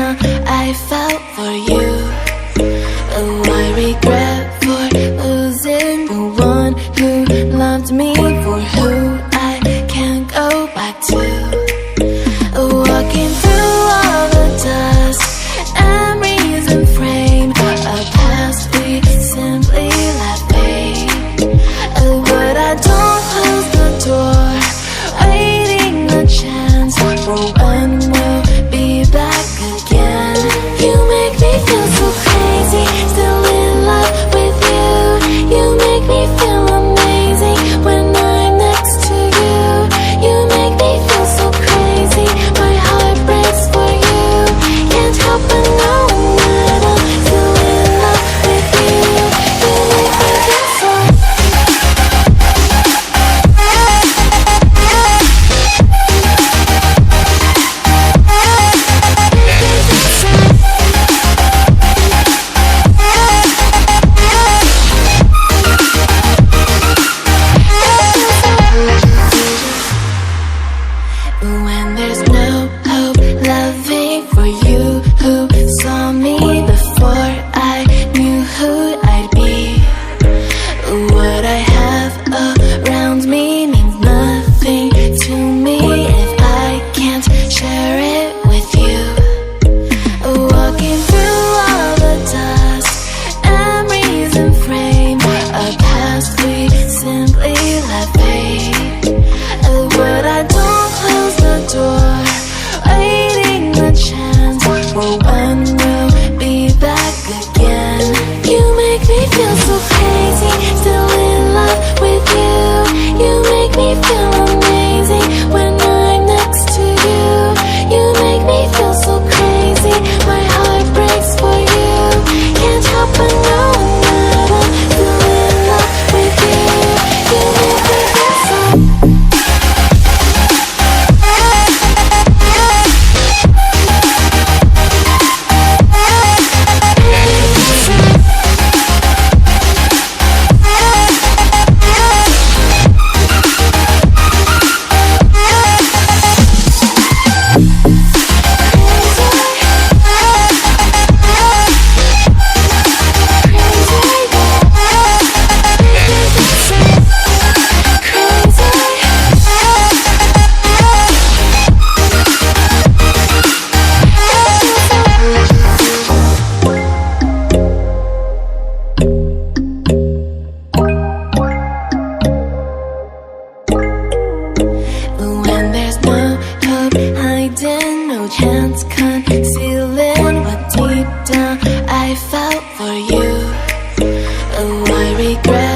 down I felt for you. Oh, I regret for losing the one who loved me, for who I can't go back to. Walking through all the dust, memories and frame, a past we simply let fade. But I don't close the door, waiting a chance for when we'll be back again. You make me feel so crazy, still in love with you. You make me feel amazing when I'm next to you. You make me feel so crazy, my heart breaks for you. Can't help but know that I'm still in love with you. You make me feel so. When there's no hope, loving for you who saw me before I knew who I'd be. What I have around me means nothing to me if I can't share it with you. Walking through all the dust, memories and frame, a past we simply let fade. But I don't close the door, waiting a chance for when we'll be back again. You make me feel so crazy, still in love with you. You make me feel amazing when I'm next to you. You make me feel so crazy, my heart breaks for you. Can't help but know that I'm still in love with you. You make me feel so. When there's no hope hiding, no chance concealing what deep down I felt for you. Oh, I regret